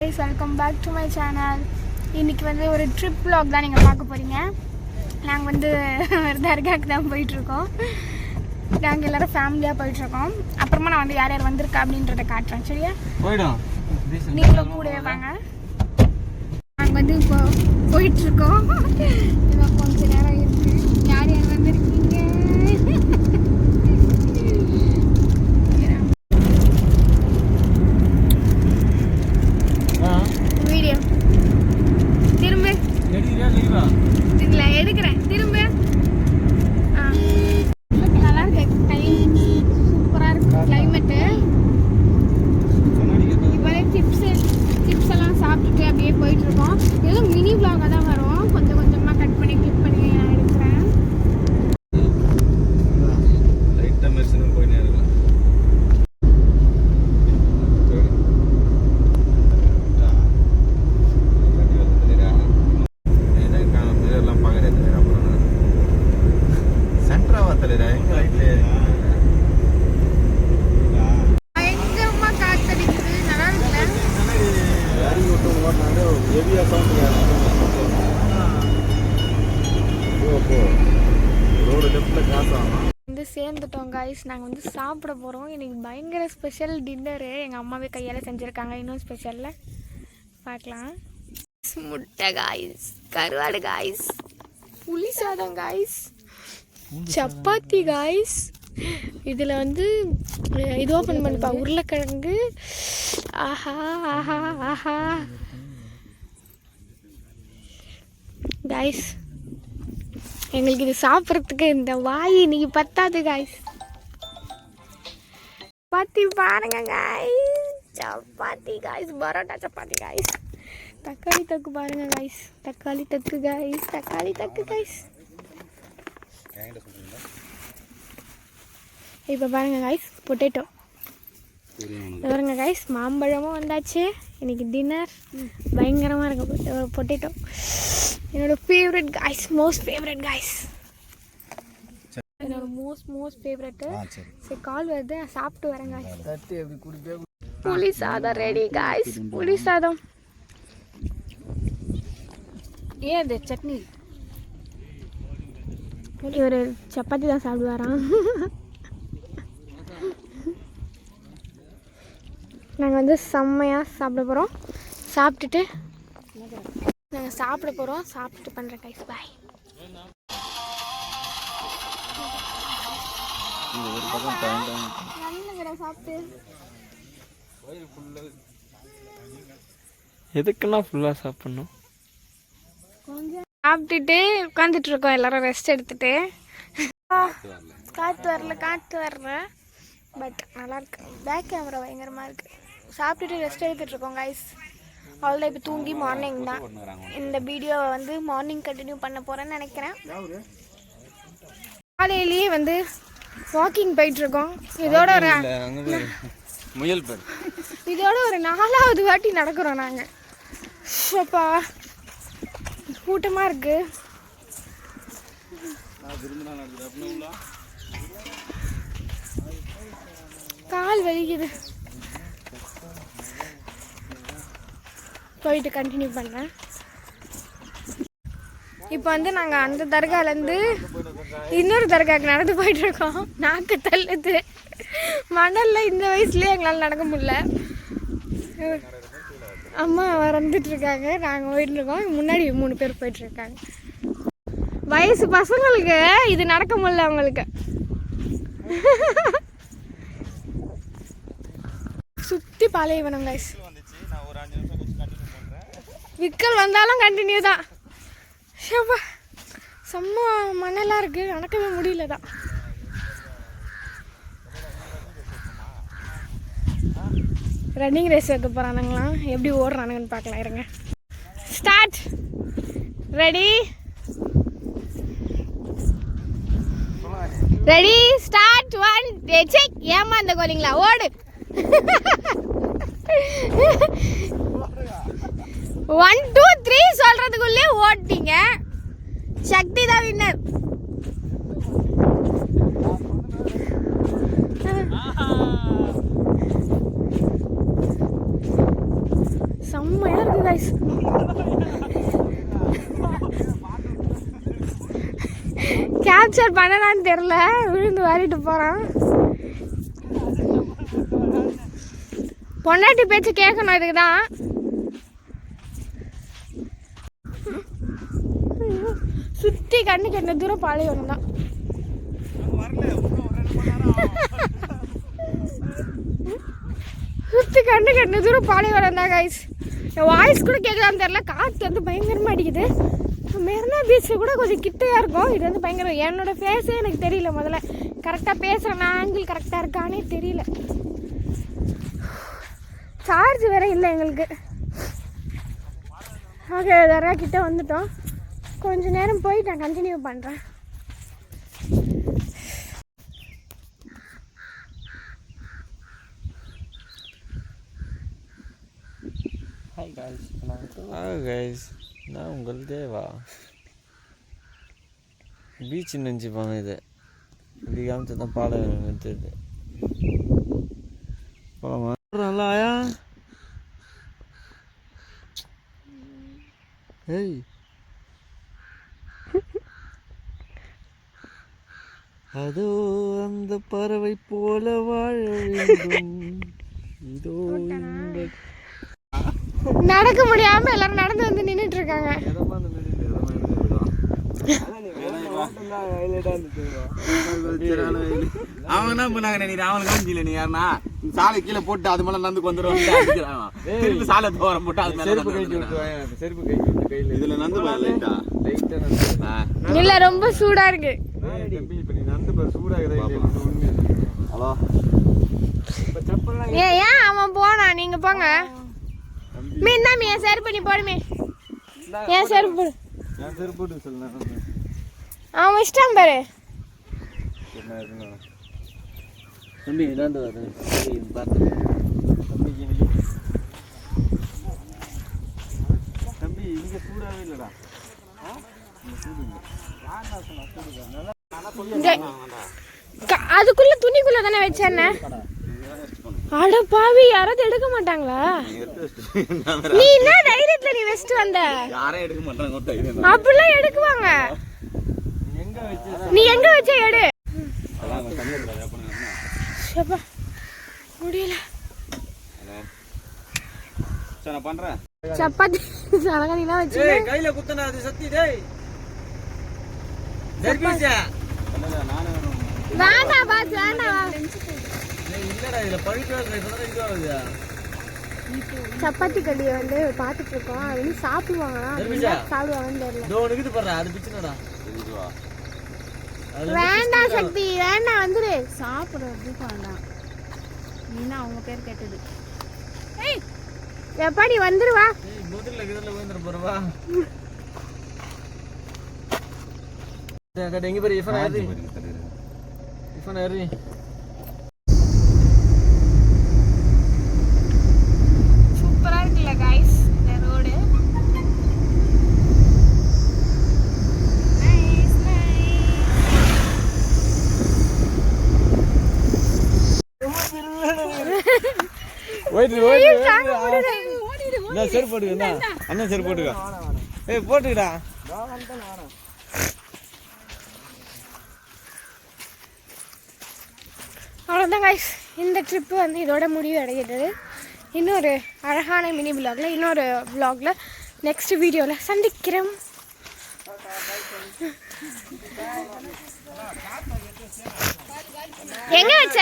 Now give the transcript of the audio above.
guys, welcome back to my channel. இன்னைக்கு வந்து ஒரு ட்ரிப் vlog தான் நீங்க பார்க்க போறீங்க. நாங்க வந்து தர்காக்கு தான் போயிட்டு இருக்கோம். நாங்க எல்லாரும் ஃபேமிலியா போயிட்டு இருக்கோம். அப்புறமா நான் வந்து யார் யார் வந்திருக்கா அப்படின்றத காட்டுறேன். சரியா? போய்டும். நீங்க கூடவே வாங்க. நாங்க வந்து இப்போ போயிட்டு இருக்கோம். இன்னும் கொஞ்ச நேரம் இருக்கு. யார் யார் வந்திருக்கீங்க? எடுக்கிறேன் திரும்ப நல்லா இருக்கு. சூப்பரா இருக்கு கிளைமேட்டு. இப்போ சிப்ஸ் எல்லாம் சாப்பிட்டுட்டு அப்படியே போயிட்டு இருக்கோம். ஏதோ மினி vlog தான் வரும். கொஞ்சம் கொஞ்சமா கட் பண்ணி கிளிப் பண்ணி நான் எடுக்கிறேன். லைட்டா மெர்சனும் போயினே இருக்கு. சேர்ந்துட்டோம் guys. நாங்கள் வந்து சாப்பிட போகிறோம். இன்னைக்கு பயங்கர ஸ்பெஷல் டின்னரு. எங்கள் அம்மாவே கையால் செஞ்சுருக்காங்க. இன்னும் ஸ்பெஷலில் பார்க்கலாம். முட்டை காய்ஸ், கருவாடு காய்ஸ், புளி சாதம் காய்ஸ், சப்பாத்தி காய்ஸ். இதில் வந்து இது ஓப்பன் பண்ணிப்பா உருளைக்கிழங்கு. ஆஹா ஆஹா ஆஹா காய்ஸ், எங்களுக்கு இது சாப்பிட்றதுக்கு இந்த வாய் இன்னைக்கு பத்தாது காய்ஸ். சப்பாத்தி பாருங்க guys, chapati guys, parotta chapati guys. தக்காளி தொக்கு பாருங்க காய்ஸ், தக்காளி தொக்கு காய்ஸ், தக்காளி தொக்கு காய்ஸ். இப்போ பாருங்க காய்ஸ், பொட்டேட்டோ பாருங்க காய்ஸ். மாம்பழமும் வந்தாச்சு. இன்னைக்கு டின்னர் பயங்கரமாக இருக்கு. பொட்டேட்டோ என்னோட favourite guys, most favourite guys, என்னோட மோஸ்ட் ஃபேவரட். சரி கால் வருது, நான் சாப்பிட்டு வரேன் காய்ஸ். புளி சாதம் ரெடி காய்ஸ், புளி சாதம். ஏது சட்னி? இவர் சப்பாத்தி தான் சாப்பிடுவாராம். நாங்கள் வந்து செம்மையாக சாப்பிட போகிறோம். சாப்பிட்டுட்டு நாங்கள் சாப்பிட போகிறோம். சாப்பிட்டுட்டு பண்ணுறேன் கைஸ். பாய். சாப்பிட்டு எதுக்குன்னா ஃபுல்லாக சாப்பிட்ணும். கொஞ்சம் சாப்பிட்டுட்டு உட்காந்துட்டு இருக்கோம் எல்லாரும் ரெஸ்ட் எடுத்துட்டு. காற்று வரல பட் நல்லாயிருக்கு. பேக் கேமரா பயங்கரமாக இருக்குது. சாப்பிட்டுட்டு ரெஸ்ட் எடுத்துகிட்டு இருக்கோம் கைஸ். அவ்வளோதான். இப்போ தூங்கி மார்னிங் தான். இந்த வீடியோவை வந்து மார்னிங் கண்டினியூ பண்ண போகிறேன்னு நினைக்கிறேன். காலையிலேயே வந்து வாக்கிங் போயிட்டுருக்கோம். இதோட ஒரு முயல் பேர், இதோட ஒரு 4வது வாட்டி நடக்கிறோம் நாங்கள். அப்பா கூட்டமாக இருக்குது. கால் வலிக்குது. போயிட்டு கண்டினியூ பண்ணுறேன். இப்போ வந்து நாங்கள் அந்த தர்காலேருந்து இன்னொரு தர்காவுக்கு நடந்து போயிட்டுருக்கோம். நாக்கு தள்ளுது. மணலில் இந்த வயசுலேயே எங்களால் நடக்க முடியல. அம்மா வந்துட்டுருக்காங்க, நாங்கள் போயிட்டுருக்கோம். முன்னாடி 3 பேர் போயிட்டுருக்காங்க. வயசு பசங்களுக்கு இது நடக்க முடியல அவங்களுக்கு. சுற்றி பாலைவனம் கைஸ். விக்கல் வந்தாலும் கண்டினியூ தான். செம்ம மணலாக இருக்குது, நடக்கவே முடியல தான். ரன்னிங் ரேஸ் வைக்க போகிறானுங்களாம். எப்படி ஓடுறானுங்கன்னு பார்க்கலாம். இருங்க. ஸ்டார்ட். Ready start. 1 ஏமா இந்த கோலிங்களா ஓடு. 1 2 3 சொல்றதுக்குள்ளே ஓட்டிங்க. சக்தி தான் வின்னர். செம்மையாக இருக்குது கைஸ். கேப்சர் பண்ணலான்னு தெரில, விழுந்து வாரிட்டு போகிறான். பொண்டாட்டி பேச்சு கேட்கணும் இதுக்கு தான். சுற்றி கண்ணு கெட்ட தூரம் பாலைவனம் தான். சுற்றி கண்ணு கெட்ட தூரம் பாலைவனம் தான் கைஸ். என் வாய்ஸ் கூட கேட்கலான்னு தெரில, காற்று வந்து பயங்கரமாக அடிக்குது. மெரினா பீச்சில் கூட கொஞ்சம் கிட்டையாக இருக்கும், இது வந்து பயங்கரம். என்னோட ஃபேஸே எனக்கு தெரியல, முதல்ல கரெக்டாக பேசுகிறேன், ஆங்கிள் கரெக்டாக இருக்கானே தெரியல. சார்ஜ் வேற இல்லை எங்களுக்கு. ஓகே, நிறையா கிட்ட வந்துட்டோம். கொஞ்ச நேரம் போய் நான் கண்டினியூ பண்ணுறேன். ஹாய் கைஸ், நான் உங்கள் தேவா. பீச் நினச்சிப்பாங்க இது. இப்படி காமிச்சு தான் பாலை எடுத்தது. போகலாமா? நல்லாயா? ஏய், அதோ அந்த பறவை போல வாழ வேண்டும். இதோ இந்த நடக்க முடியாம எல்லாரும் நடந்து வந்து நின்றுட்டு இருக்காங்க. அவங்க என்ன பண்ணாங்க, நீ அவனுக்கு காமிச்சில, நீ யாருன்னா சாலை கீழே போட்டு அது மேல நடந்து வந்துடும். சாலை தோரம் போட்டு அது செருப்பு கை செருப்பு கை கையில இதுல நந்து லைட்டா இல்ல, ரொம்ப சூடா இருக்கு. ஹலோ, ஏன் அவன் போனா, நீங்க போங்க. மீன் தான் என் செருப்பு நீ போடுமே. என் செருப்பு அவன் இஷ்டம் பாரு. தம்பி இதாண்டு பார்த்து தம்பி இங்க சூடாவே இல்லடா. அதுக்குள்ள துணிக்குள்ள தானே வச்சேன்ன. அட பாவி, யாராவது எடுக்க மாட்டாங்களா? நீ என்ன தைரியத்துல நீ வெஸ்ட் வந்த? யாரே எடுக்க மாட்டாங்க. அப்படிலாம் எடுக்குவாங்க. நீ எங்க வச்ச எடு. முடியல. நான் பண்றேன். சப்பாத்தி சலகனிலாம் வச்சு கையில குத்தனா அது சத்தி. டேய் தெர்பிச்சா வேண்டாம் பாத்து, வேண்டாம். இல்லடா, இதுல பழுக்காது. இப்பதான் இது ஆகுது. சப்பாத்தி கல்லியை வந்து பாத்துட்டு இருக்கோம். அது வந்து சாப்பிடுவாங்களா, சாப்பிடுவாங்கன்னு தெரியல. இதோ இருக்குது பாரு, அது பிச்சுனடா. வேண்டாம் சக்தி, வேண்டாம், வந்துரு. சாப்பிடுறது வேண்டாம், நீனா அவங்க பேர் கேட்டது. ஏய் எப்பா நீ வந்துருவா. முதல்ல கிதல்ல வந்துற போறவா. எங்க பேரு இஃபன் ஏறி. இஃபன் ஏறி. சூப்பரா இருக்குல்ல गाइस இந்த ரோடு. நைஸ் ஓடிடு. நான் செருப்பு போட்டுக்கடா. அண்ணன் செருப்பு போட்டுக்க. ஏய் போட்டுக்கடா. அவ்வளோதான் गाइस, இந்த ட்ரிப்பு வந்து இதோட முடிவு அடைகிறது. இன்னொரு அழகான மினி விலாகில், இன்னொரு விலாகில், நெக்ஸ்ட் வீடியோவில் சந்திக்கிறோம். எங்கே வச்ச?